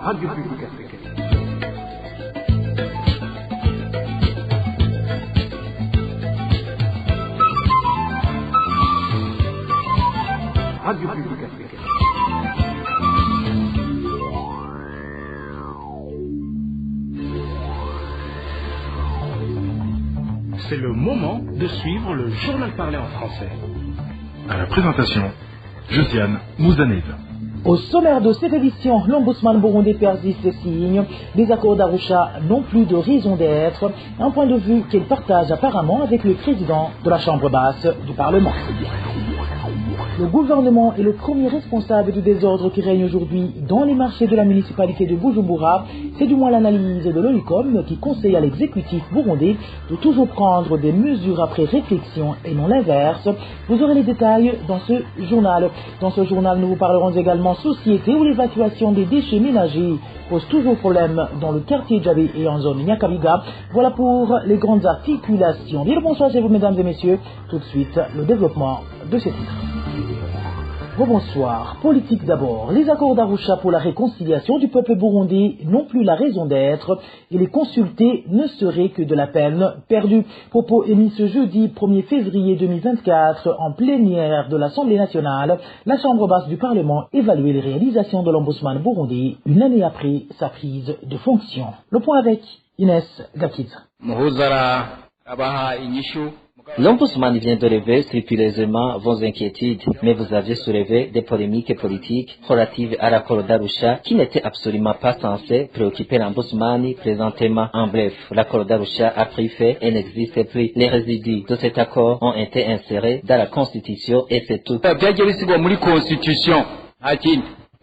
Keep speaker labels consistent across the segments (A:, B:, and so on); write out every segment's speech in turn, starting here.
A: Radio Publique Africaine. Radio Publique Africaine.
B: C'est le moment de suivre le journal parlé en français.
C: À la présentation, Josiane Mouzanez.
D: Au sommaire de cette édition, l'ombudsman burundais persiste et signe. Les accords d'Arusha n'ont plus de raison d'être, un point de vue qu'il partage apparemment avec le président de la Chambre basse du Parlement. Le gouvernement est le premier responsable du désordre qui règne aujourd'hui dans les marchés de la municipalité de Bujumbura. C'est du moins l'analyse de l'OICOM qui conseille à l'exécutif burundais de toujours prendre des mesures après réflexion et non l'inverse. Vous aurez les détails dans ce journal. Dans ce journal, nous vous parlerons également société où l'évacuation des déchets ménagers pose toujours problème dans le quartier Djabé et en zone Nyakabiga. Voilà pour les grandes articulations. Bien le bonsoir chez vous, mesdames et messieurs. Tout de suite, le développement de ces titres. Bonsoir. Politique d'abord. Les accords d'Arusha pour la réconciliation du peuple burundais n'ont plus la raison d'être et les consulter ne serait que de la peine perdue. Propos émis ce jeudi 1er février 2024 en plénière de l'Assemblée nationale. La Chambre basse du Parlement évaluait les réalisations de l'ombudsman burundais une année après sa prise de fonction. Le point avec Inès Gakit.
E: L'ombudsman vient de lever scrupuleusement vos inquiétudes, mais vous aviez soulevé des polémiques politiques relatives à l'accord d'Arusha qui n'étaient absolument pas censées préoccuper l'ombudsman présentement. En bref, l'accord d'Arusha a pris fait et n'existe plus. Les résidus de cet accord ont été insérés dans la Constitution et c'est tout.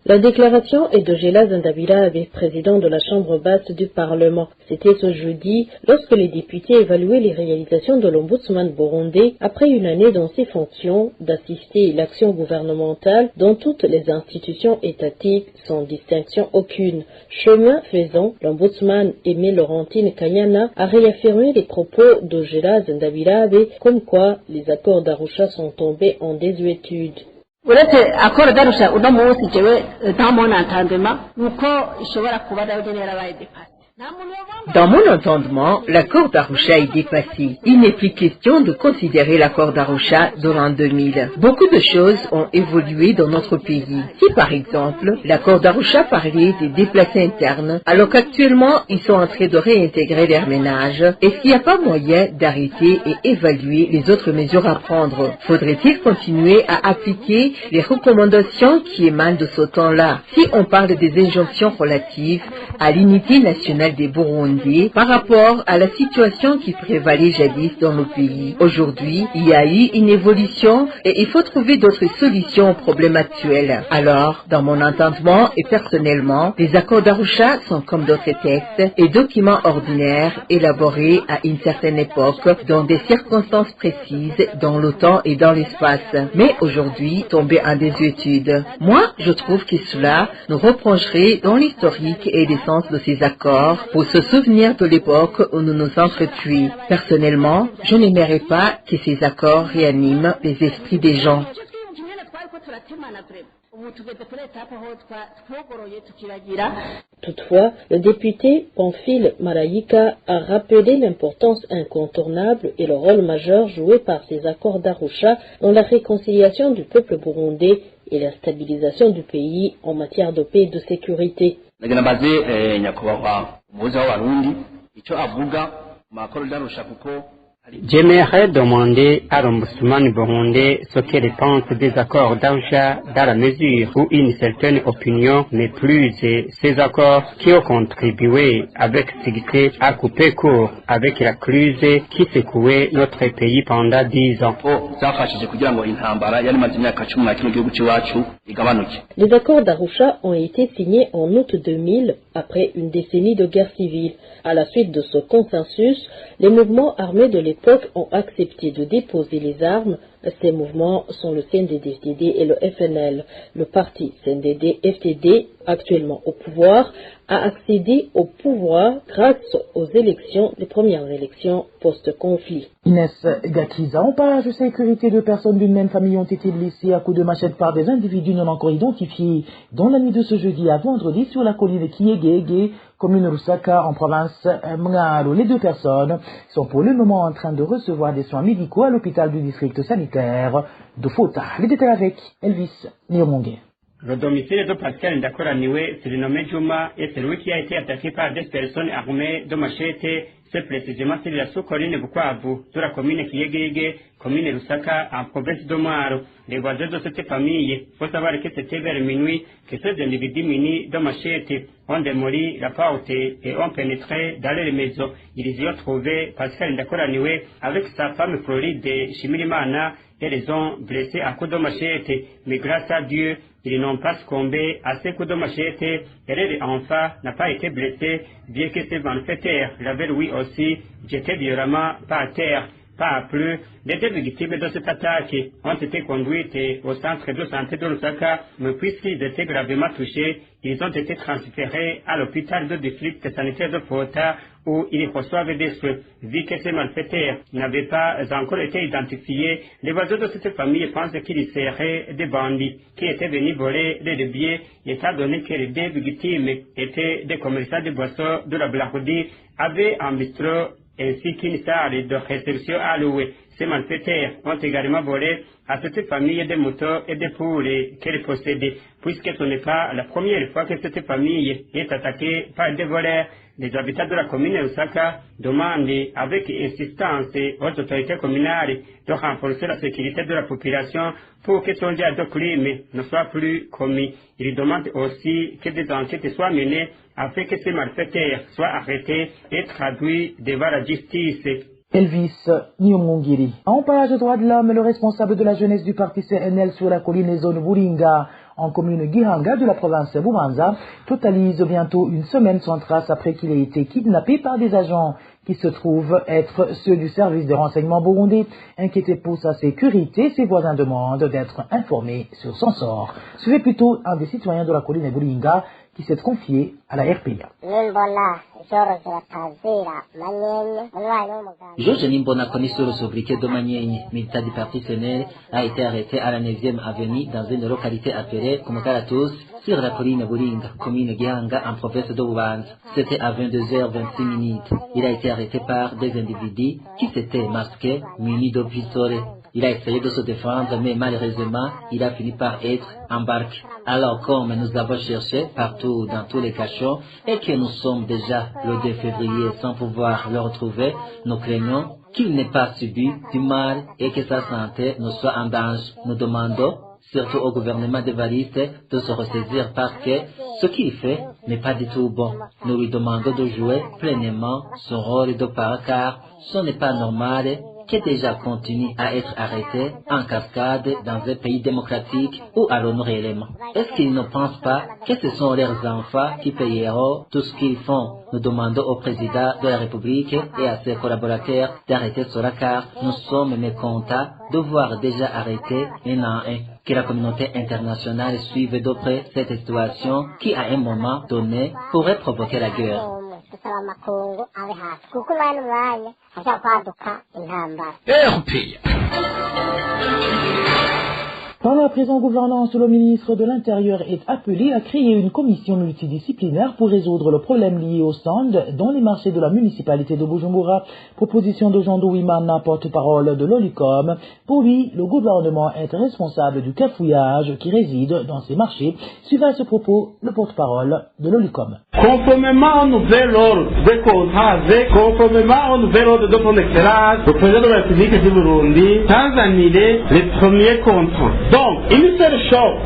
F: La déclaration est de Gela Zandabila, vice-président de la Chambre basse du Parlement. C'était ce jeudi lorsque les députés évaluaient les réalisations de l'ombudsman burundais après une année dans ses fonctions d'assister l'action gouvernementale dans toutes les institutions étatiques sans distinction aucune. Chemin faisant, l'ombudsman Aimé Laurentine Kanyana a réaffirmé les propos de Gela Zandabila comme quoi les accords d'Arusha sont tombés en désuétude.
G: uretse akora darusha uno munsi jewe ntamona ntandema uko ishobora kuba dawe yarabaye depase.
H: Dans mon entendement, l'accord d'Arusha est dépassé. Il n'est plus question de considérer l'accord d'Arusha de l'an 2000. Beaucoup de choses ont évolué dans notre pays. Si par exemple, l'accord d'Arusha parlait des déplacés internes, alors qu'actuellement, ils sont en train de réintégrer leurs ménages, est-ce qu'il n'y a pas moyen d'arrêter et évaluer les autres mesures à prendre? Faudrait-il continuer à appliquer les recommandations qui émanent de ce temps-là? Si on parle des injonctions relatives à l'unité nationale des Burundais par rapport à la situation qui prévalait jadis dans nos pays. Aujourd'hui, il y a eu une évolution et il faut trouver d'autres solutions aux problèmes actuels. Alors, dans mon entendement et personnellement, les accords d'Arusha sont comme d'autres textes et documents ordinaires élaborés à une certaine époque dans des circonstances précises dans le temps et dans l'espace. Mais aujourd'hui, tombés en désuétude. Moi, je trouve que cela nous replongerait dans l'historique et l'essence de ces accords pour se souvenir de l'époque où nous nous entretuions. Personnellement, je n'aimerais pas que ces accords réaniment les esprits des gens.
F: Toutefois, le député Pamphile Malayika a rappelé l'importance incontournable et le rôle majeur joué par ces accords d'Arusha dans la réconciliation du peuple burundais et la stabilisation du pays en matière de paix et de sécurité.
I: J'aimerais demander à l'ombudsman burundais ce qu'elle pense des accords d'Arusha dans la mesure où une certaine opinion n'est plus ces accords qui ont contribué avec succès à couper court avec la crise qui secouait notre pays pendant 10 ans.
F: Les accords d'Arusha ont été signés en août 2000 après une décennie de guerre civile. À la suite de ce consensus, les mouvements armés de l'époque ont accepté de déposer les armes Ces mouvements sont le CNDD-FDD et le FNL. Le parti CNDD-FDD, actuellement au pouvoir, a accédé au pouvoir grâce aux élections, les premières élections post-conflit.
D: Inès Gakiza, en page de sécurité, 2 personnes d'une même famille ont été blessées à coups de machette par des individus non encore identifiés dans la nuit de ce jeudi à vendredi sur la colline de Kiegege, commune Rusaka, en province Mngaro. Les 2 personnes sont pour le moment en train de recevoir des soins médicaux à l'hôpital du district sanitaire de Fota. Les détails avec Elvis Niomongue.
I: Le domicile de Pascal Ndakoraniwe, c'est le nommé Juma, et celui qui a été attaqué par des personnes armées de machettes. C'est précisément sur la sous-colline Bukavu, de la commune Kiegege, commune Lusaka, en province de Mwaro. Les voisins de cette famille, faut savoir que c'était vers minuit que ces individus munis de machettes ont démoli la porte et ont pénétré dans les maisons. Ils y ont trouvé Pascal Ndakoraniwe avec sa femme Floride Shimirimana et les ont blessés à coups de machette. Mais grâce à Dieu, ils n'ont pas succombé à ces coups de machette et l'enfant n'a pas été blessé, bien que ces malfaiteurs l'avaient lui aussi jeté violemment par terre. Pas plus, les 2 victimes de cette attaque ont été conduites au centre de santé de Lusaka, mais puisqu'ils étaient gravement touchés, ils ont été transférés à l'hôpital de district sanitaire de Fota, où ils reçoivent des soins. Vu que ces malfaiteurs n'avaient pas encore été identifiés, les voisins de cette famille pensent qu'ils seraient des bandits qui étaient venus voler les biens, étant donné que les 2 victimes étaient des commerçants de boissons de la Blahoudi, avaient un bistrot ainsi qu'une salle de réception à louer. Ces malfaiteurs ont également volé à cette famille des moutons et des poules qu'elle possédait, puisque ce n'est pas la première fois que cette famille est attaquée par des voleurs. Les habitants de la commune de Osaka demandent avec insistance aux autorités communales de renforcer la sécurité de la population pour que ce genre de crime ne soit plus commis. Ils demandent aussi que des enquêtes soient menées afin que ces malfaiteurs soient arrêtés et traduits devant la justice.
D: Elvis Nyomongiri. En page de droits de l'homme, le responsable de la jeunesse du parti CNL sur la colline et zone Buringa, en commune Gihanga de la province Bubanza, totalise bientôt une semaine sans trace après qu'il ait été kidnappé par des agents qui se trouvent être ceux du service de renseignement burundais. Inquiété pour sa sécurité, ses voisins demandent d'être informés sur son sort. Suivez plutôt un des citoyens de la colline Buringa qui s'est confié à la RPA.
E: Georges Nimbona, connu sur le sobriquet de Manieni, militant du parti CNL, a été arrêté à la 9e avenue dans une localité appelée Komokaratus, sur la colline Buringa, commune Gihanga, en province de Bubanza. C'était à 22h26. Il a été arrêté par des individus qui s'étaient masqués, munis de pistolets. Il a essayé de se défendre, mais malheureusement, il a fini par être embarqué. Alors, comme nous avons cherché partout dans tous les cachots et que nous sommes déjà le 2 février sans pouvoir le retrouver, nous craignons qu'il n'ait pas subi du mal et que sa santé ne soit en danger. Nous demandons surtout au gouvernement d'Evariste de se ressaisir parce que ce qu'il fait n'est pas du tout bon. Nous lui demandons de jouer pleinement son rôle de parent car ce n'est pas normal qui déjà continue à être arrêté en cascade dans un pays démocratique où allons-nous réellement? Est-ce qu'ils ne pensent pas que ce sont leurs enfants qui payeront tout ce qu'ils font? Nous demandons au président de la République et à ses collaborateurs d'arrêter cela car nous sommes mécontents de voir déjà arrêter un à un. Que la communauté internationale suive de près cette situation qui à un moment donné pourrait provoquer la guerre.
D: Par la présente gouvernance, le ministre de l'Intérieur est appelé à créer une commission multidisciplinaire pour résoudre le problème lié au stand dans les marchés de la municipalité de Bujumbura. Proposition de Jean Douimana, porte-parole de l'OLICOM. Pour lui, le gouvernement est responsable du cafouillage qui réside dans ces marchés. Suivant à ce propos, le porte-parole de l'OLICOM.
J: Conformément au nouvel ordre de contrat conformément au nouvel ordre de son excellence, le président de la République du Burundi sans annuler les premiers contrats. Donc, une seule chose,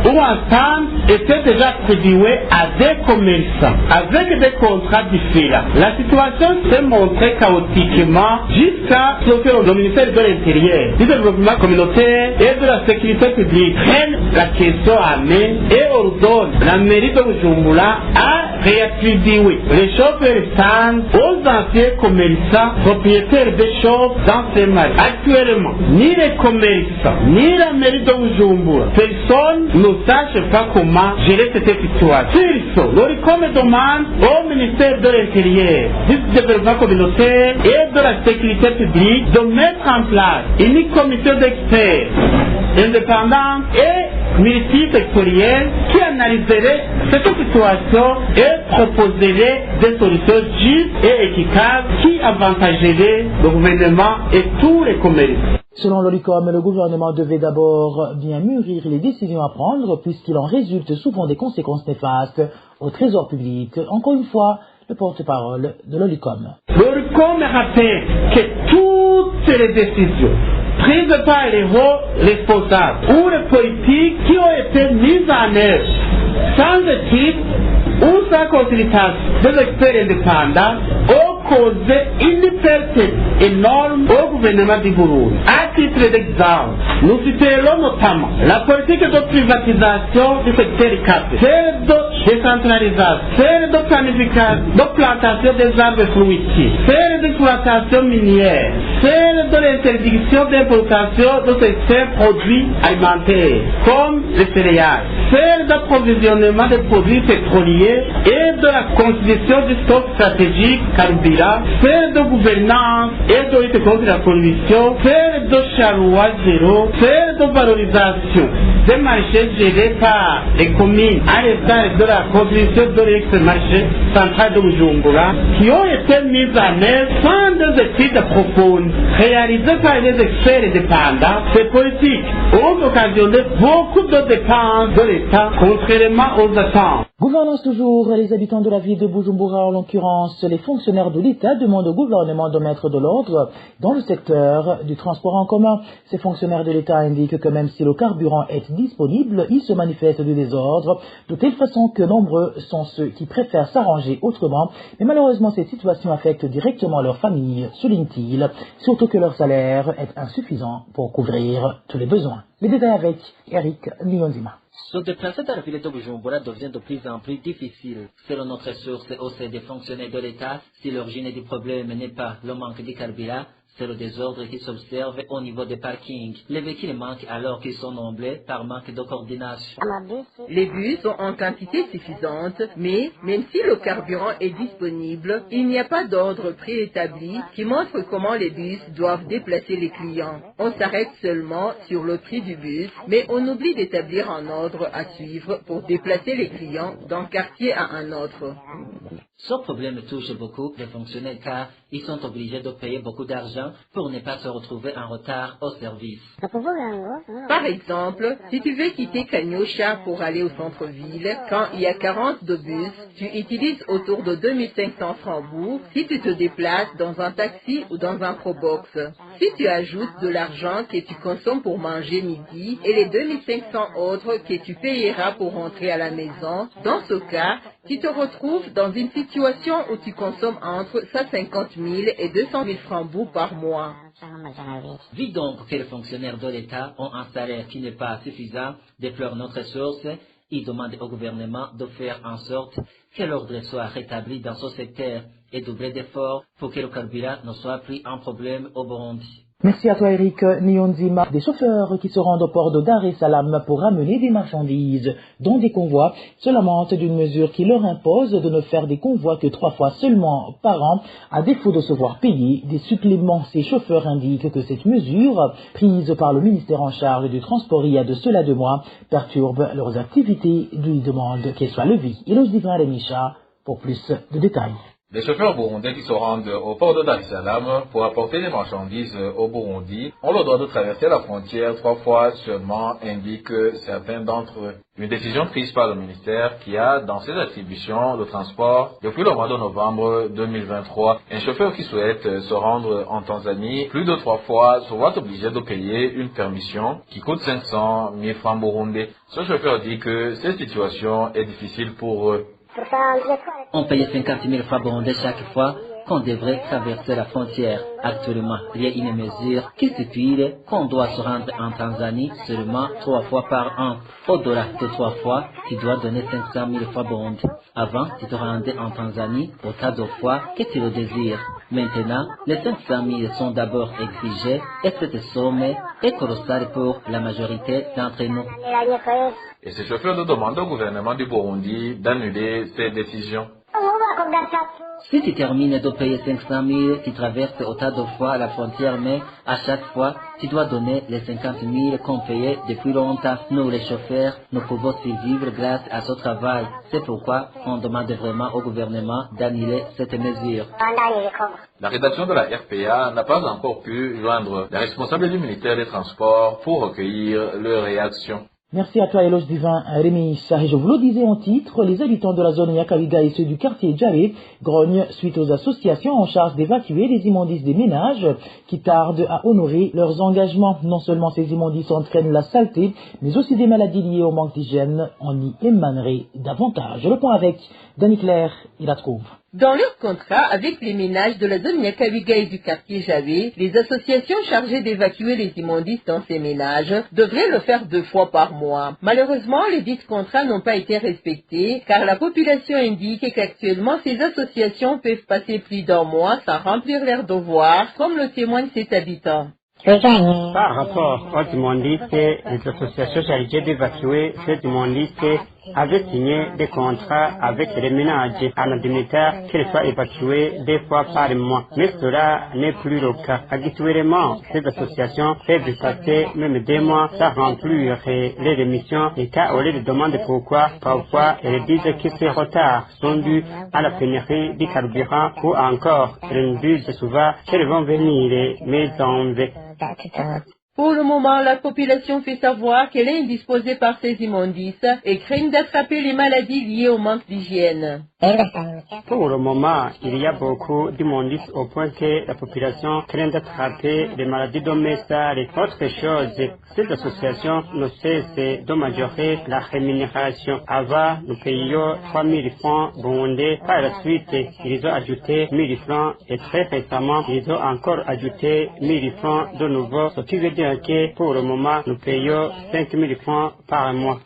J: où un stand était déjà attribué à des commerçants avec des contrats différents. La situation s'est montrée chaotiquement jusqu'à ce que le ministère de l'Intérieur, du développement communautaire et de la sécurité publique prenne la question à main et ordonne la mairie de Bujumbura à réattribuer les chauffeurs restants aux anciens commerçants propriétaires des chauffes dans ces marchés. Actuellement, ni les commerçants, ni la mairie de Bujumbura, personne ne sache pas comment gérer cette situation. L'ORICOM demande au ministère de l'Intérieur, du développement communautaire et de la sécurité publique de mettre en place une commission d'experts indépendante et multisectorielle qui analyserait cette situation et proposerait des solutions justes et efficaces qui avantageraient le gouvernement et tous les commerçants.
D: Selon l'ORICOM, le gouvernement devait d'abord bien mûrir les décisions à prendre puisqu'il en résulte souvent des conséquences néfastes au trésor public. Encore une fois, le porte-parole de l'ORICOM.
J: L'ORICOM rappelle que toutes les décisions prises par les hauts responsables ou les politiques qui ont été mises en œuvre sans étude ou sans consultation des experts indépendants ont causé une perte énorme au gouvernement du Burundi. À titre d'exemple, nous citerons notamment la politique de privatisation du secteur ICAP, celle de décentralisation, celle de planification, de plantation des arbres fruitiers, celle d'exploitation minière, celle de l'interdiction d'importation de certains produits alimentaires, comme les céréales, celle d'approvisionnement des produits pétroliers et de la constitution du stock stratégique carburant, celle de gouvernance et de lutte contre la pollution, celle de charroi zéro, celle de valorisation des marchés gérés par les communes à l'instar de la constitution de l'ex-marché central de Bujumbura, qui ont été mises en œuvre sans des études approfondies réalisées par les experts indépendants. Ces politiques ont occasionné beaucoup de dépenses de l'État, contrairement aux attentes.
D: Gouvernance toujours, les habitants de la ville de Bujumbura, en l'occurrence les fonctionnaires de l'État, demandent au gouvernement de mettre de l'ordre dans le secteur du transport en commun. Ces fonctionnaires de l'État indiquent que même si le carburant est disponible, il se manifeste du désordre, de telle façon que nombreux sont ceux qui préfèrent s'arranger autrement. Mais malheureusement, cette situation affecte directement leur famille, souligne-t-il, surtout que leur salaire est insuffisant pour couvrir tous les besoins. Les détails avec Eric Nyonzima.
E: Se déplacer dans la ville de Bujumbura devient de plus en plus difficile. Selon notre source aussi des fonctionnaires de l'État, si l'origine du problème n'est pas le manque de carburant, c'est le désordre qui s'observe au niveau des parkings. Les véhicules manquent alors qu'ils sont nombreux par manque de coordination.
H: Les bus sont en quantité suffisante, mais même si le carburant est disponible, il n'y a pas d'ordre préétabli qui montre comment les bus doivent déplacer les clients. On s'arrête seulement sur le prix du bus, mais on oublie d'établir un ordre à suivre pour déplacer les clients d'un quartier à un autre.
E: Ce problème touche beaucoup les fonctionnaires car ils sont obligés de payer beaucoup d'argent pour ne pas se retrouver en retard au service.
H: Par exemple, si tu veux quitter Kanyosha pour aller au centre-ville, quand il y a 40 de bus, tu utilises autour de 2500 francs bourg si tu te déplaces dans un taxi ou dans un probox. Si tu ajoutes de l'argent que tu consommes pour manger midi et les 2500 autres que tu payeras pour rentrer à la maison, dans ce cas, tu te retrouves dans une situation où tu consommes entre 150 000 et 200 000 francs bourg par mois.
E: Vu donc que les fonctionnaires de l'État ont un salaire qui n'est pas suffisant, déplore notre source, ils demandent au gouvernement de faire en sorte que l'ordre soit rétabli dans ce secteur et doubler d'efforts pour que le carburant ne soit plus un problème au Burundi.
D: Merci à toi Eric Nyonzima. Des chauffeurs qui se rendent au port de Dar es Salaam pour ramener des marchandises dans des convois se lamentent d'une mesure qui leur impose de ne faire des convois que 3 fois seulement par an, à défaut de se voir payer des suppléments. Ces chauffeurs indiquent que cette mesure, prise par le ministère en charge du transport il y a de cela 2 mois, perturbe leurs activités, d'où ils demandent qu'elles soient levées. Eloge Divin Remisha pour plus de détails.
K: Les chauffeurs burundais qui se rendent au port de Dar es Salaam pour apporter des marchandises au Burundi ont le droit de traverser la frontière 3 fois seulement, indiquent certains d'entre eux. Une décision prise par le ministère qui a dans ses attributions le transport depuis le mois de novembre 2023. Un chauffeur qui souhaite se rendre en Tanzanie plus de 3 fois se voit obligé de payer une permission qui coûte 500 000 francs burundais. Ce chauffeur dit que cette situation est difficile pour eux.
E: On paye 50 000 francs burundais chaque fois qu'on devrait traverser la frontière. Actuellement, il y a une mesure qui stipule qu'on doit se rendre en Tanzanie seulement 3 fois par an. Au-delà de 3 fois, tu dois donner 500 000 fois Burundi. Avant, tu te rendais en Tanzanie autant de fois que tu le désires. Maintenant, les 500 000 sont d'abord exigés et cette somme est colossale pour la majorité d'entre nous.
K: Et ces chauffeurs nous demandent au gouvernement du Burundi d'annuler ces décisions.
E: Si tu termines de payer 500 000, tu traverses autant de fois la frontière, mais à chaque fois, tu dois donner les 50 000 qu'on payait depuis longtemps. Nous, les chauffeurs, nous pouvons survivre grâce à ce travail. C'est pourquoi on demande vraiment au gouvernement d'annuler cette mesure.
K: La rédaction de la RPA n'a pas encore pu joindre les responsables du ministère des Transports pour recueillir leurs réactions.
D: Merci à toi, Éloge Divin Rémi. Et je vous le disais en titre, les habitants de la zone Yakawiga et ceux du quartier Djabé grognent suite aux associations en charge d'évacuer les immondices des ménages qui tardent à honorer leurs engagements. Non seulement ces immondices entraînent la saleté, mais aussi des maladies liées au manque d'hygiène. On y émanerait davantage. Le point avec Dani Claire, il la trouve.
H: Dans leur contrat avec les ménages de la zone Yakawiga et du quartier Javé, les associations chargées d'évacuer les immondices dans ces ménages devraient le faire 2 fois par mois. Malheureusement, les dits contrats n'ont pas été respectés car la population indique qu'actuellement ces associations peuvent passer plus d'1 mois sans remplir leurs devoirs, comme le témoigne cet habitant.
I: Par rapport aux immondices, les associations chargées d'évacuer ces immondices avaient signé des contrats avec les ménages en indemnitaire qu'ils soient évacués 2 fois par mois. Mais cela n'est plus le cas. Actuellement, ces associations peuvent passer même 2 mois sans remplir les émissions et quand on les demande pourquoi, parfois elles disent que ces retards sont dus à la pénurie du carburant ou encore elles disent souvent qu'elles vont venir mais enlever.
H: Pour le moment, la population fait savoir qu'elle est indisposée par ces immondices et craint d'attraper les maladies liées au manque d'hygiène.
I: Pour le moment, il y a beaucoup d'immondices au point que la population craint d'attraper les maladies domestiques. Autre chose, ces associations ne cessent de majorer la rémunération. Avant, nous payions 3 000 francs burundais. Par la suite, ils ont ajouté 1 000 francs et très récemment, ils ont encore ajouté 1 000 francs de nouveau. Ce qui veut dire que pour le moment, nous payons 5 000 francs par mois.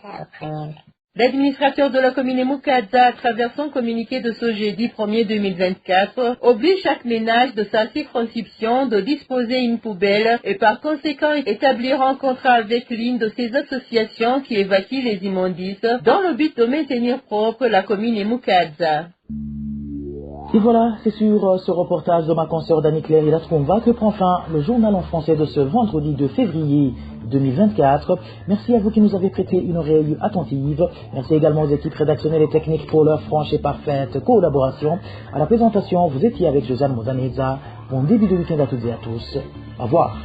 H: L'administrateur de la commune Mukaza, à travers son communiqué de ce jeudi 1er 2024, oblige chaque ménage de sa circonscription de disposer une poubelle et par conséquent établir un contrat avec l'une de ces associations qui évacue les immondices dans le but de maintenir propre la commune Mukaza.
D: Et voilà, c'est sur ce reportage de ma consoeur Dani Claire et la Tromva que prend fin le journal en français de ce vendredi 2 février 2024. Merci à vous qui nous avez prêté une oreille attentive. Merci également aux équipes rédactionnelles et techniques pour leur franche et parfaite collaboration. À la présentation, vous étiez avec Josiane Mozaneza. Bon début de week-end à toutes et à tous. Au revoir.